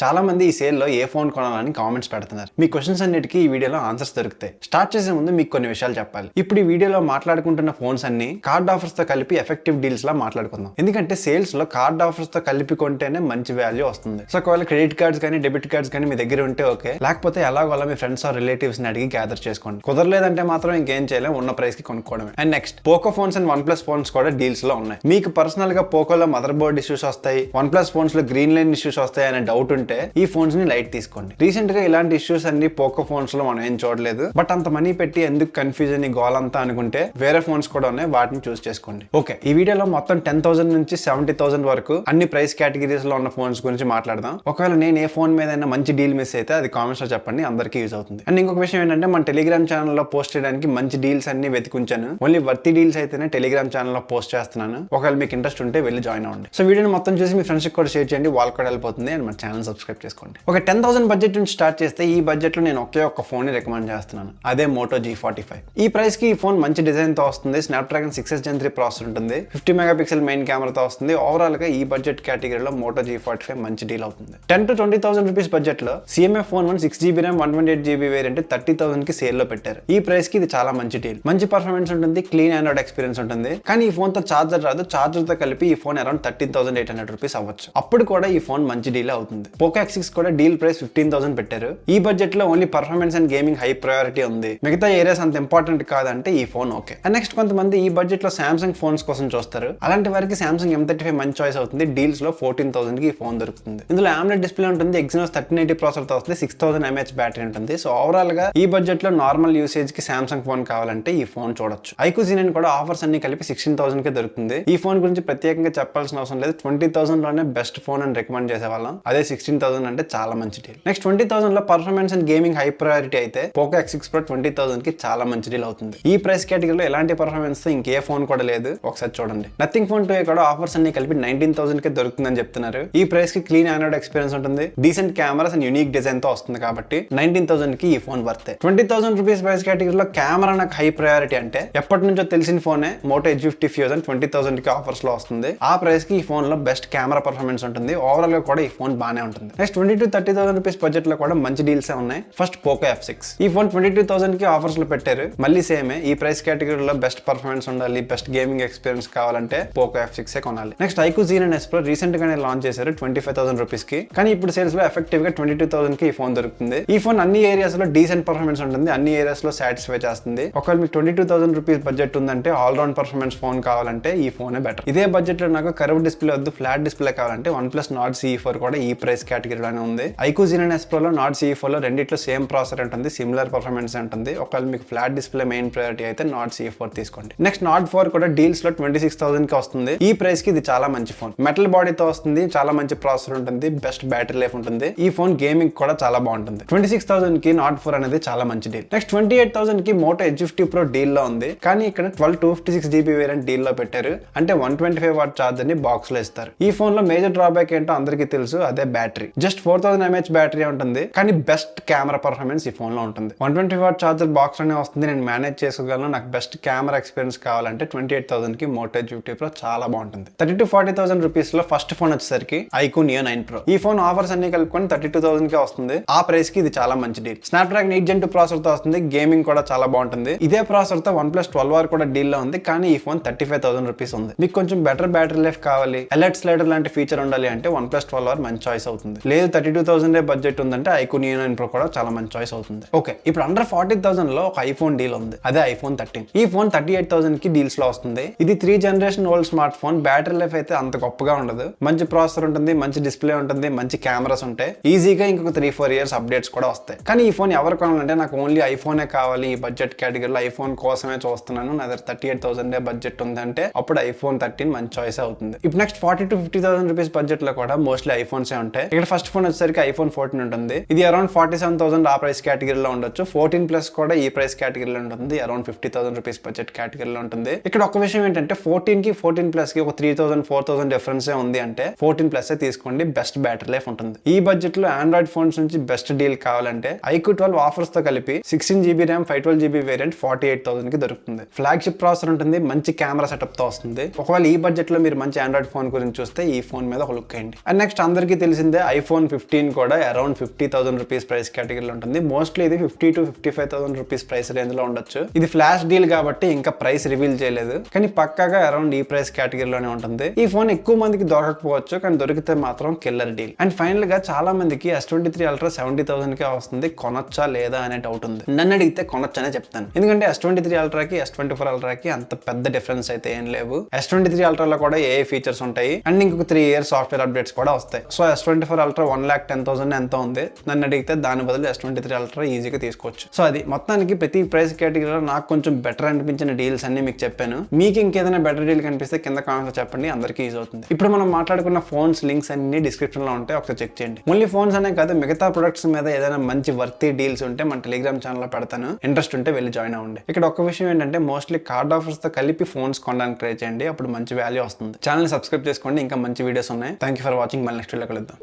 చాలా మంది ఈ సేల్ లో ఏ ఫోన్ కొనాలని కామెంట్స్ పెడుతున్నారు. మీ క్వశ్చన్స్ అన్నిటికీ ఈ వీడియోలో ఆన్సర్స్ దొరుకుతాయి. స్టార్ట్ చేసే ముందు మీకు కొన్ని విషయాలు చెప్పాలి. ఇప్పుడు ఈ వీడియోలో మాట్లాడుకుంటున్న ఫోన్స్ అన్ని కార్డ్ ఆఫర్స్ తో కలిపి ఎఫెక్టివ్ డీల్స్ లా మాట్లాడుకుందాం. ఎందుకంటే సేల్స్ లో కార్డ్ ఆఫర్స్ తో కలిపి కొంటేనే మంచి వాల్యూ వస్తుంది. సో ఒకవేళ క్రెడిట్ కార్డ్స్ కానీ డెబిట్ కార్డ్స్ కానీ మీ దగ్గర ఉంటే ఓకే, లేకపోతే ఎలాగోలా మీ ఫ్రెండ్స్ ఆర్ రిలేటివ్స్ ని అడిగి గ్యాదర్ చేసుకోండి. కుదరలేదంటే మాత్రం ఇంకేం చేయలేం, ఉన్న ప్రైస్ కి కొనుక్కోవడమే. And next Poco phones and OnePlus phones కూడా డీల్స్ లో ఉన్నాయి. మీకు పర్సనల్ గా పోకోలో మదర్ బోర్డ్ ఇష్యూస్ వస్తాయి, వన్ ప్లస్ ఫోన్స్ లో గ్రీన్ లైన్ ఇష్యూస్ వస్తాయి అనే డౌట్ ఉంటే ఈ ఫోన్స్ ని లైట్ తీసుకోండి. రీసెంట్ గా ఇలాంటి ఇష్యూస్ అన్ని పోకో ఫోన్స్ లో మనం ఏం చూడలేదు. బట్ అంత మనీ పెట్టి ఎందుకు కన్ఫ్యూజన్ ఈ గోల్ అంతా అనుకుంటే వేరే ఫోన్స్ కూడా ఉన్నాయి, వాటిని చూస్ చేసుకోండి. ఓకే, ఈ వీడియోలో మొత్తం 10,000 నుంచి 70,000 వరకు అన్ని ప్రైస్ కేటగిరీస్ లో ఉన్న ఫోన్స్ గురించి మాట్లాడదాం. ఒకవేళ నేను ఏ ఫోన్ మీద మంచి డీల్ మిస్ అయితే అది కామెంట్స్ లో చెప్పండి, అందరికీ యూజ్ అవుతుంది. అండ్ ఇంకొక విషయం ఏంటంటే మన టెలిగ్రామ్ ఛానల్ లో పోస్ట్ చేయడానికి మంచి డీల్స్ అన్ని వెతికుంచాను. ఓన్లీ వర్తి డీల్స్ అయితేనే టెలిగ్రామ్ ఛానల్ లో పోస్ట్ చేస్తున్నాను. ఒకవేళ మీకు ఇంట్రెస్ట్ ఉంటే వెళ్ళి జాయిన్ అవ్వండి. సో వీడియోని మొత్తం చూసి మీ ఫ్రెండ్స్ కూడా షేర్ చేయండి, వాళ్ళకి కూడా హెల్ప్ అవుతుంది. అండ్ మన ఛానల్ సబ్స్క్రైబ్ చేసుకోండి. ఒక 10,000 బడ్జెట్ నుంచి స్టార్ట్ చేస్తే ఈ బడ్జెట్ లో నేను ఒకే ఒక్క ఫోన్ ని రికమెండ్ చేస్తున్నాను, అదే మోటో G45. ఈ ప్రైస్ కి ఈ ఫోన్ మంచి డిజైన్ తో వస్తుంది. స్నాప్డ్రాగన్ 6s Gen 3 ప్రాసెసర్ ఉంటుంది, 50 మెగాపిక్సెల్ మెయిన్ కెమెరాతో వస్తుంది. ఓవరాల్ గా ఈ బడ్జెట్ కేటగిరీలో మోటో G45 మంచి డీల్ అవుతుంది. 10,000 to 20,000 రూపీస్ బడ్జెట్ లో CMF phone 6GB RAM 128GB variant 30,000 కి సేల్ లో పెట్టారు. ఈ ప్రైస్ కి ఇది చాలా మంచి డీల్. మంచి పర్ఫార్మెన్స్ ఉంటుంది, క్లీన్ ఆండ్రాయిడ్ ఎక్స్పీరియన్స్ ఉంటుంది. కానీ ఈ ఫోన్ తో చార్జర్ రాదు. చార్జర్ తో కలిపి ఈ ఫోన్ అరౌండ్ 13,800 రూపీస్ అవ్వచ్చు. అప్పుడు కూడా ఈ ఫోన్ మంచి డీల్ అవుతుంది. పోకో X6 కూడా డీల్ ప్రైస్ 15,000 పెట్టారు. ఈ బడ్జెట్ లో only performance and gaming high priority ఉంది, మిగతా ఏరియాస్ అంత ఇంపార్టెంట్ కాదంటే ఈ ఫోన్ ఓకే. అండ్ నెక్స్ట్ కొంతమంది ఈ బడ్జెట్ లో సామ్సంగ్ ఫోన్స్ కోసం చూస్తారు. అలాంటి వారికి సామ్సంగ్ M35 మంచి చాయిస్ అవుతుంది. డీల్స్ లో 14,000 కి ఈ ఫోన్ దొరుకుతుంది. ఇందులో AMOLED డిస్ప్లే ఉంటుంది, Exynos 1380 ప్రాసెసర్ తో వస్తుంది, 6000 mAh బ్యాటరీ ఉంటుంది. సో ఓవరాల్ గా ఈ బడ్జెట్ లో నార్మల్ యూసేజ్ కి సామ్సంగ్ ఫోన్ కావాలంటే ఈ ఫోన్ చూడొచ్చు. iQOO Z9 కూడా ఆఫర్స్ అన్ని కలిపి 16,000 కి దొరుకుతుంది. ఈ ఫోన్ గురించి ప్రత్యేకంగా చెప్పాల్సిన అవసరం లేదు. 20,000 లోనే బెస్ట్ ఫోన్ అని రికమెండ్ చేసేవాళ్ళం. అదే 16,000 అంటే చాలా మంచి డీల్. నెక్స్ట్ 20,000 లో performance and gaming high priority అయితే పోకో X6 Pro 20,000 కి చాలా మంచి డీల్ అవుతుంది. ఈ ప్రైస్ కేటగిరీలో ఎలాంటి పర్ఫార్మెన్స్ తో ఇంకే ఫోన్ కూడా లేదు, ఒకసారి చూడండి. నథింగ్ ఫోన్ 2 కూడా ఆఫర్స్ అన్ని కలిపి 19,000 కి దొరుకుతుందని చెప్తున్నారు. ఈ ప్రైస్ కి క్లీన్ ఆండ్రాయిడ్ ఎక్స్పీరియన్స్ ఉంటుంది, decent cameras and unique design తో వస్తుంది కాబట్టి 19,000 కి ఈ ఫోన్ వర్తే. 20,000 రూపీస్ ప్రైస్ కేటగిరీలో కెమెరా నాకు హై ప్రయారిటీ అంటే ఎప్పటి నుంచో తెలిసిన ఫోనే మోటో H50 Fusion 20,000 కి ఆఫర్స్ లో వస్తుంది. ఆ ప్రైస్ కి ఈ ఫోన్ లో బెస్ట్ కెమెరా పర్ఫార్మెన్స్ ఉంటుంది. ఓవరాల్ గా కూడా ఈ ఫోన్ బానే ఉంటుంది. నెక్స్ట్ 20,000 to 30,000 రూపీస్ బడ్జెట్ లో కూడా మంచి డీల్స్ ఉన్నాయి. First Poco F6. ఈ ఫోన్ 22,000 కి ఆఫర్స్ లో పెట్టారు. మళ్ళీ సేమే, ఈ ప్రైస్ కేటగిరీలో బెస్ట్ పర్ఫార్మెన్స్ ఉండాలి, బెస్ట్ గేమింగ్ ఎక్స్పీరియన్స్ కావాలంటే పోకో F6 కొనాలి. Next iQOO Z9 Pro recent గానే లాంచ్ చేశారు 25,000 రూపీస్ కి. కానీ ఇప్పుడు సేల్స్ లో ఎఫెక్టివ్ గా 22,000 కి ఈ ఫోన్ దొరుకుతుంది. ఈ ఫోన్ అన్ని ఏరియాస్ లో డీసెంట్ పర్ఫార్మెన్స్ ఉంటుంది, అన్ని ఏరియాస్ లో సాటిస్ఫై చేస్తుంది. ఒకవేళ మీకు 22,000 రూపీస్ బడ్జెట్ ఉందంటే ఆల్ రౌండ్ పర్ఫార్మెన్స్ ఫోన్ కావాలంటే ఈ ఫోనే బెటర్. ఇదే బడ్జెట్ లో నాకు కర్వ్ డిస్ప్లే వద్దు, ఫ్లాట్ డిస్ప్లే కావాలంటే OnePlus Nord CE4 కూడా ఈ ప్రైస్ కేటగిరీలోనే ఉంది. iQOO Z9 Pro లో Nord CE4 లో రెండిట్లో సేమ్ ప్రాసెసర్ ఉంటుంది, సిమిలర్ పర్ఫార్మెన్స్ ఉంటుంది. ఒకవేళ మీకు ఫ్లాట్ డిస్ప్లే మెయిన్ ప్రయారిటీ అయితే Nord CE4 తీసుకోండి. నెక్స్ట్ Nord 4 కూడా డీల్స్ లో 26,000 కి వస్తుంది. ఈ ప్రైస్ కి ఇది చాలా మంచి ఫోన్. మెటల్ బాడీతో వస్తుంది, చాలా మంచి ప్రాసెసర్ ఉంటుంది, బెస్ట్ బ్యాటరీ లైఫ్ ఉంటుంది. ఈ ఫోన్ గేమింగ్ కూడా చాలా బాగుంటుంది. 26,000 కి Nord 4 అనేది చాలా మంచి డీల్. నెక్స్ట్ 28,000 కి మోటో H50 Pro డీల్ లో ఉంది. కానీ ఇక్కడ 12 256GB వేరియంట్ డీల్ లో పెట్టారు. అంటే 125 వాట్ చార్జర్ ని బాక్స్ లో ఇస్తారు. ఈ ఫోన్ లో మేజర్ డ్రాబ్యాక్ ఏంటో అందరికీ తెలుసు, అదే బ్యాటరీ. జస్ట్ 4000 mAh బ్యాటరీ ఉంటుంది, కానీ బెస్ట్ కెమెరా పర్ఫార్మెన్స్ ఈ ఫోన్ లో ఉంటుంది. 125 వాట్ చార్జర్ బాక్స్ లోనే వస్తుంది, నేను మేనేజ్ చేసుకోగలను. నాకు బెస్ట్ కెమెరా ఎక్స్పీరియన్స్ కావాలంటే 28,000 కి మోటో H50 Pro చాలా బాగుంటుంది. 30,000 to 40,000 రూపీస్ లో ఫస్ట్ ఫోన్ వచ్చేసరికి iQOO Neo 9 Pro. ఈ ఫోన్ ఆఫర్స్ అన్ని కలుపుకొని 32,000 కి వస్తుంది. ఆ ప్రైస్ కి ఇది చాలా మంచి డీల్. స్నాప్డ్రాగన్ 8 Gen 2 ప్రాసెసర్ తో వస్తుంది, గేమింగ్ కూడా చాలా బాగుంటుంది. ఇదే ప్రాసెసర్ తో OnePlus 12R కూడా డీల్ లో ఉంది, కానీ ఈ ఫోన్ 35,000 రూపీస్ ఉంది. మీకు కొంచెం బెటర్ బ్యాటరీ లైఫ్ కావాలి, ఎలర్ట్ స్లైడర్ లాంటి ఫీచర్ ఉండాలి అంటే OnePlus 12R మంచి చాయిస్ అవుతుంది. లేదు 32,000 బడ్జెట్ ఉందంటే iQOO Neo 9 Pro కూడా చాలా మంచి చాయిస్ అవుతుంది. ఓకే, ఇప్పుడు అండర్ 40,000 లో ఒక ఐఫోన్ డీల్ ఉంది, అదే iPhone 13. ఈ ఫోన్ 38,000 కి డీల్స్ లో వస్తుంది. ఇది 3 generation old smart phone. Battery life అయితే అంత గొప్పగా ఉండదు, మంచి ప్రాసెసర్ ఉంటుంది, మంచి డిస్ప్లే ఉంటుంది, మంచి కెమెరాస్ ఉంటాయి. ఈజీగా ఇంకొక 3-4 ఇయర్స్ అప్డేట్స్ కూడా వస్తాయి. కానీ ఈ ఫోన్ ఎవరు కొనాలంటే నాకు ఓన్లీ ఐఫోనే కావాలి, ఈ బడ్జెట్ కేటగిరీలో ఐఫోన్ కోసమే చూస్తున్నాను, నా దగ్గర 38,000 బడ్జెట్ ఉందంటే అప్పుడు iPhone 13 మంచి చాయిస్ అవుతుంది. ఇప్పుడు నెక్స్ట్ 40,000 to 50,000 రూపీస్ బడ్జెట్ లో కూడా మోస్ట్లీ ఐఫోన్స్ ఉంటాయి. ఇక్కడ ఫస్ట్ ఫోన్ వచ్చేసరికి iPhone 14 ఉంటుంది. ఇది అరౌండ్ 47,000 ఆ ప్రైస్ కేటగిరీలో ఉండొచ్చు. 14 ప్లస్ కూడా ఈ ప్రైస్ కేటగిరీలో ఉంటుంది, అరౌండ్ 50,000 రూపీస్ బడ్జెట్ కేటగిరీలో ఉంటుంది. ఇక్కడ ఒక విషయం ఏంటంటే 14 కి 14 ప్లస్ కి ఒక 3,000-4,000 డిఫరెన్స్ ఉంది అంటే 14 ప్లస్ తీసుకోండి, బెస్ట్ బ్యాటరీ లైఫ్ ఉంటుంది. ఈ బడ్జెట్ లో ఆండ్రాయిడ్ ఫోన్స్ నుంచి బెస్ట్ డీల్ కావాలంటే iQOO 12 ఆఫర్స్ తో కలిపి 16GB RAM 512GB వేరియంట్ 48,000 కి దొరుకుతుంది. ఫ్లాగ్షిప్ ప్రాసెసర్ ఉంటుంది, మంచి కెమెరా సెటప్ తో వస్తుంది. ఒకవేళ ఈ బడ్జెట్ లో మీరు మంచి ఆండ్రాయిడ్ ఫోన్ గురించి చూస్తే ఈ ఫోన్ మీద ఒక లుక్ అయ్యండి. అండ్ నెక్స్ట్ అందరికీ తెలిసిందే iPhone 15 కూడా అరౌండ్ 50,000 రూపీస్ ప్రైస్ కేటగిరీలో ఉంటుంది. మోస్ట్లీ ఇది 50 to 55,000 రూపీస్ ప్రైస్ రేంజ్ లో ఉండొచ్చు. ఇది ఫ్లాష్ డీల్ కాబట్టి ఇంకా ప్రైస్ రివీల్ చేయలేదు, కానీ పక్కాగా అరౌండ్ ఈ ప్రైస్ కేటగిరీలోనే ఉంటుంది. ఈ ఫోన్ ఎక్కువ మందికి దొరకకపోవచ్చు, కానీ దొరికితే మాత్రం కిల్లర్ డీల్. అండ్ ఫైనల్ గా చాలా మందికి S23 Ultra 70,000 కే వస్తుంది, కొనొచ్చా లేదా అనే డౌట్ ఉంది. నన్ను అడిగితే కొనొచ్చనే చెప్తాను, ఎందుకంటే S23 Ultra కి S24 Ultra కి అంత పెద్ద డిఫరెన్స్ అయితే ఏం లేవు. S23 Ultra లో కూడా ఏ ఫీచర్స్ ఉంటాయి అండ్ ఇంకొక 3 years సాఫ్ట్వేర్ అప్డేట్స్ కూడా వస్తాయి. సో S24 Ultra 1,10,000 ఎంత ఉంది, నన్ను అడిగితే దాని బదులు S23 Ultra ఈజీగా తీసుకోవచ్చు. సో అది మొత్తానికి ప్రతి ప్రైస్ కేటగిరీలో నాకు కొంచెం బెటర్ అనిపించిన డీల్స్ అన్ని మీకు చెప్పాను. మీకు ఇంకేదైనా బెటర్ డీల్ కనిపిస్తే కింద కామెంట్స్ లో చెప్పండి, అందరికీ యూజ్ అవుతుంది. ఇప్పుడు మనం మాట్లాడుకున్న ఫోన్స్ లింక్స్ అన్ని డిస్క్రిప్షన్ లో ఉంటాయి, ఒకసారి చెక్ చేయండి. ఓన్లీ ఫోన్స్ అనే కాదు, మిగతా ప్రొడక్ట్స్ మీద ఏదైనా మంచి వర్తీ డీల్స్ ఉంటే మన టెలిగ్రామ్ ఛానల్ లో పెడతాను, ఇంట్రెస్ట్ ఉంటే వెళ్ళి జాయిన్ అవ్వండి. ఇక్కడ ఒక విషయం ఏంటంటే మోస్ట్లీ కార్డ్ ఆఫర్స్ తో కలిపి ఫోన్స్ కొనడానికి ట్రై చేయండి, అప్పుడు మంచి వాల్యూ వస్తుంది. ఛానల్ సబ్స్క్రైబ్ చేసుకోండి, ఇంకా మంచి వీడియోస్ ఉన్నాయి. థ్యాంక్ యూ ఫర్ వాచింగ్, మళ్ళీ నెక్స్ట్ వీడియో కలుద్దాం.